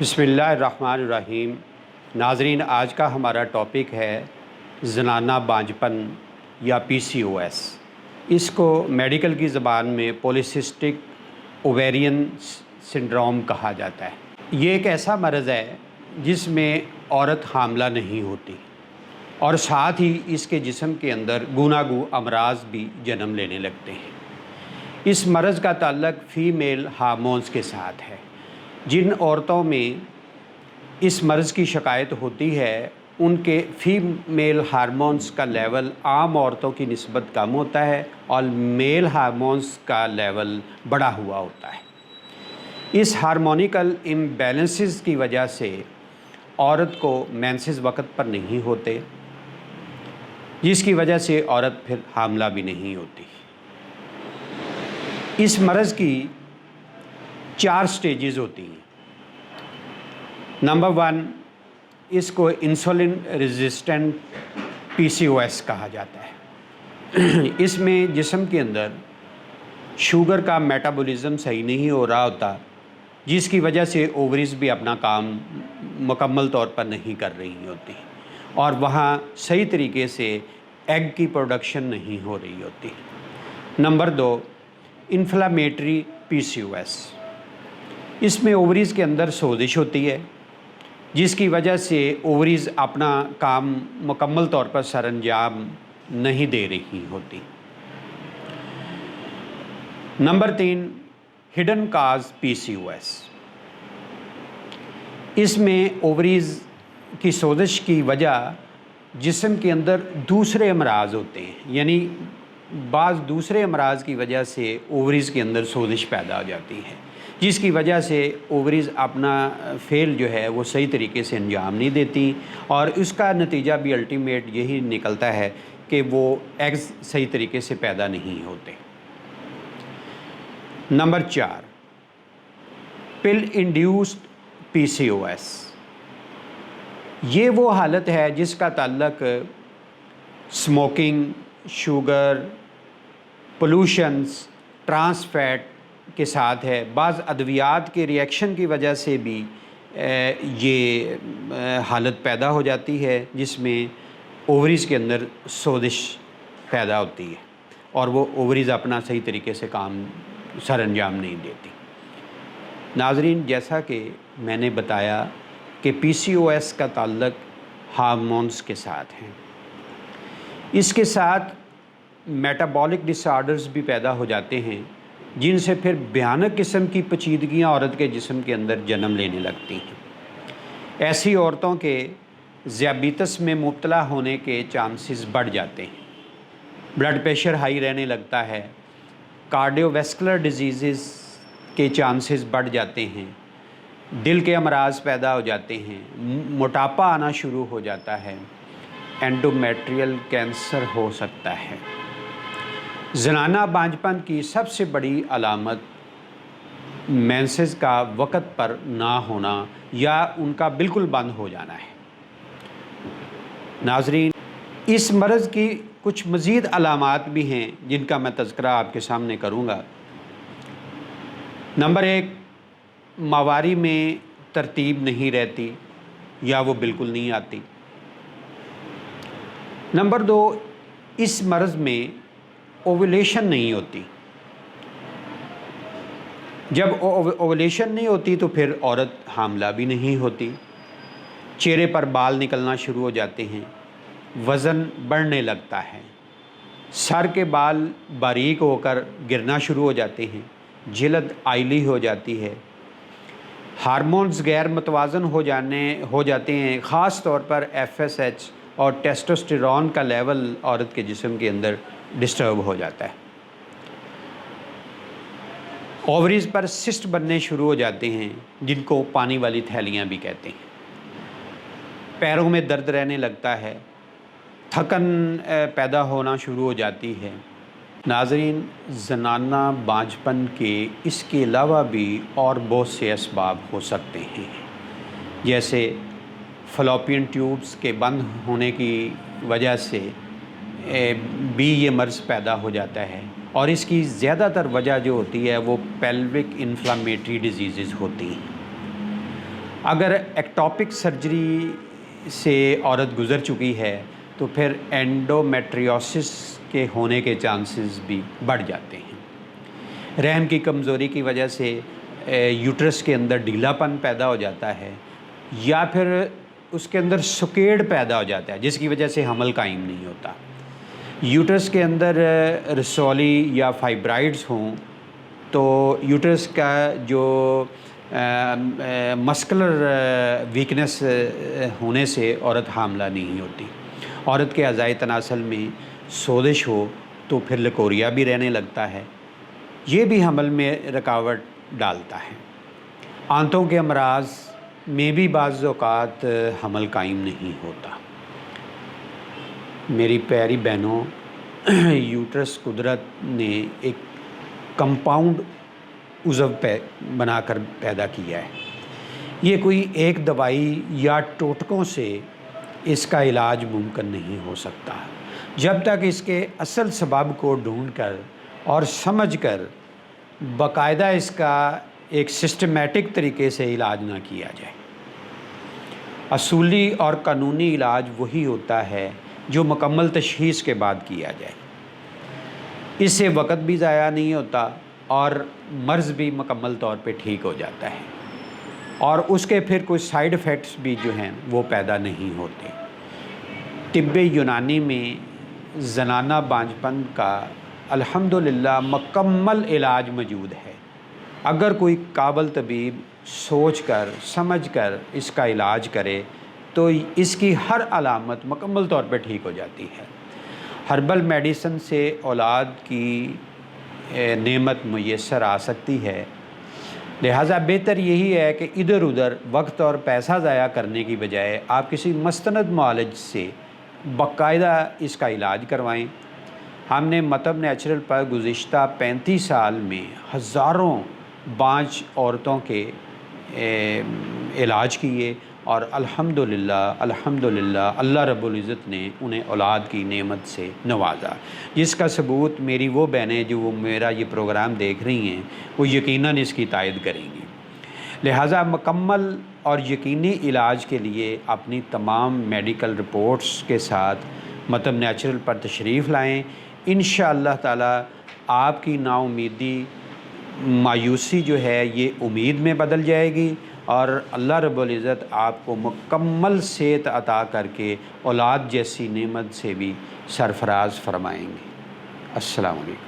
बिस्मिल्लाहिर्रहमानिर्रहीम। नाज़रीन, आज का हमारा टॉपिक है ज़नाना बांझपन या PCOS। इसको मेडिकल की ज़बान में पॉलीसिस्टिक ओवेरियन सिंड्रोम कहा जाता है। ये एक ऐसा मर्ज़ है जिसमें औरत हामला नहीं होती और साथ ही इसके जिस्म के अंदर गूनागू अमराज भी जन्म लेने लगते हैं। इस मर्ज़ का ताल्लुक़ फ़ीमेल हार्मोन्स के साथ है। जिन औरतों में इस मर्ज़ की शिकायत होती है उनके फ़ीमेल हार्मोन्स का लेवल आम औरतों की निस्बत कम होता है और मेल हार्मोन्स का लेवल बढ़ा हुआ होता है। इस हार्मोनिकल इम्बैलेंसेस की वजह से औरत को मेंसेस वक्त पर नहीं होते, जिसकी वजह से औरत फिर हामला भी नहीं होती। इस मर्ज़ की 4 स्टेजेस होती हैं। नंबर 1, इसको इंसुलिन रेजिस्टेंट PCOS कहा जाता है। इसमें जिस्म के अंदर शुगर का मेटाबॉलिज्म सही नहीं हो रहा होता, जिसकी वजह से ओवरीज भी अपना काम मुकम्मल तौर पर नहीं कर रही होती और वहाँ सही तरीके से एग की प्रोडक्शन नहीं हो रही होती। Number 2, inflammatory PCOS। इसमें ओवरीज़ के अंदर सोजिश होती है, जिसकी वजह से ओवरीज़ अपना काम मुकम्मल तौर पर सरअंजाम नहीं दे रही होती। नंबर 3, हिडन काज PCOS। इसमें ओवरीज़ की सोजिश की वजह जिस्म के अंदर दूसरे अमराज होते हैं, यानी बाज़ दूसरे अमराज की वजह से ओवरीज़ के अंदर सोजिश पैदा हो जाती है, जिसकी वजह से ओवरीज़ अपना फेल जो है वो सही तरीके से अंजाम नहीं देती और उसका नतीजा भी अल्टीमेट यही निकलता है कि वो एग्स सही तरीके से पैदा नहीं होते। Number 4, pill induced PCOS। ये वो हालत है जिसका ताल्लुक़ smoking, sugar, pollutions, trans fat के साथ है। बाज़ अद्वियात के रिएक्शन की वजह से भी ये हालत पैदा हो जाती है, जिसमें ओवरीज़ के अंदर सोजिश पैदा होती है और वो ओवरीज़ अपना सही तरीके से काम सरअंजाम नहीं देती। नाज़रीन, जैसा कि मैंने बताया कि PCOS का ताल्लुक़ हार्मोन्स के साथ है। इसके साथ मेटाबॉलिक डिसऑर्डर्स भी पैदा हो जाते हैं, जिनसे फिर भयानक किस्म की पेचीदगियाँ औरत के जिस्म के अंदर जन्म लेने लगती हैं। ऐसी औरतों के ज़ियाबीतस में मुब्तला होने के चांसेस बढ़ जाते हैं, ब्लड प्रेशर हाई रहने लगता है, कार्डियोवैस्कुलर डिजीज़ के चांसेस बढ़ जाते हैं, दिल के अमराज पैदा हो जाते हैं, मोटापा आना शुरू हो जाता है, एंडोमेट्रियल कैंसर हो सकता है। ज़नाना बांझपन की सबसे बड़ी अलामत मेंसेस का वक़्त पर ना होना या उनका बिल्कुल बंद हो जाना है। नाज़रीन, इस मर्ज़ की कुछ मज़ीद अलामात भी हैं जिनका मैं तज़किरा आपके सामने करूँगा। नंबर 1, मावारी में तरतीब नहीं रहती या वो बिल्कुल नहीं आती। नंबर 2, इस मर्ज़ में ओवुलेशन नहीं होती। जब ओवुलेशन नहीं होती तो फिर औरत हामला भी नहीं होती। चेहरे पर बाल निकलना शुरू हो जाते हैं, वज़न बढ़ने लगता है, सर के बाल बारीक होकर गिरना शुरू हो जाते हैं, जिल्द आयली हो जाती है, हार्मोन्स गैर मतवाज़न हो जाते हैं। ख़ास तौर पर FSH और टेस्टोस्टेरोन का लेवल औरत के जिस्म के अंदर डिस्टर्ब हो जाता है। ओवरीज़ पर सिस्ट बनने शुरू हो जाते हैं, जिनको पानी वाली थैलियाँ भी कहते हैं। पैरों में दर्द रहने लगता है, थकन पैदा होना शुरू हो जाती है। नाज़रीन, ज़नाना बांझपन के इसके अलावा भी और बहुत से असबाब हो सकते हैं, जैसे फ़लॉपियन ट्यूब्स के बंद होने की वजह से भी ये मर्ज़ पैदा हो जाता है और इसकी ज़्यादातर वजह जो होती है वो पेल्विक इन्फ्लामेटरी डिजीज़ होती हैं। اگر ایکٹوپک سرجری سے عورت گزر چکی ہے تو پھر اینڈومیٹریوسس کے ہونے کے چانسز بھی بڑھ جاتے ہیں۔ رحم کی کمزوری کی وجہ سے یوٹرس کے اندر ڈھیلا پن پیدا ہو جاتا ہے، یا پھر اس کے اندر سکیڑ پیدا ہو جاتا ہے جس کی وجہ سے حمل قائم نہیں ہوتا۔ یوٹرس کے اندر رسولی یا فائبرائڈز ہوں تو یوٹرس کا جو مسکولر ویکنس ہونے سے عورت حاملہ نہیں ہوتی۔ عورت کے اعضائے تناسل میں سوزش ہو تو پھر لکوریا بھی رہنے لگتا ہے، یہ بھی حمل میں رکاوٹ ڈالتا ہے۔ آنتوں کے امراض میں بھی بعض اوقات حمل قائم نہیں ہوتا۔ میری پیاری بہنوں، یوٹرس قدرت نے ایک کمپاؤنڈ عضو بنا کر پیدا کیا ہے۔ یہ کوئی ایک دوائی یا ٹوٹکوں سے اس کا علاج ممکن نہیں ہو سکتا جب تک اس کے اصل سبب کو ڈھونڈ کر اور سمجھ کر باقاعدہ اس کا ایک سسٹمیٹک طریقے سے علاج نہ کیا جائے۔ اصولی اور قانونی علاج وہی ہوتا ہے جو مکمل تشخیص کے بعد کیا جائے۔ اس سے وقت بھی ضائع نہیں ہوتا اور مرض بھی مکمل طور پہ ٹھیک ہو جاتا ہے، اور اس کے پھر کوئی سائیڈ ایفیکٹس بھی جو ہیں وہ پیدا نہیں ہوتے۔ طب یونانی میں زنانہ بانجھپن کا الحمدللہ مکمل علاج موجود ہے۔ اگر کوئی قابل طبیب سوچ کر سمجھ کر اس کا علاج کرے تو اس کی ہر علامت مکمل طور پہ ٹھیک ہو جاتی ہے۔ ہربل میڈیسن سے اولاد کی نعمت میسر آ سکتی ہے، لہٰذا بہتر یہی ہے کہ ادھر ادھر وقت اور پیسہ ضائع کرنے کی بجائے آپ کسی مستند معالج سے باقاعدہ اس کا علاج کروائیں۔ ہم نے مطب نیچرل پر گزشتہ 35 سال میں ہزاروں بانجھ عورتوں کے علاج کیے، اور الحمدللہ اللہ رب العزت نے انہیں اولاد کی نعمت سے نوازا، جس کا ثبوت میری وہ بہنیں جو وہ میرا یہ پروگرام دیکھ رہی ہیں وہ یقیناً اس کی تائید کریں گی۔ لہٰذا مکمل اور یقینی علاج کے لیے اپنی تمام میڈیکل رپورٹس کے ساتھ مطب نیچرل پر تشریف لائیں۔ انشاءاللہ تعالی آپ کی نا امیدی، مایوسی جو ہے یہ امید میں بدل جائے گی، اور اللہ رب العزت آپ کو مکمل صحت عطا کر کے اولاد جیسی نعمت سے بھی سرفراز فرمائیں گے۔ السلام علیکم۔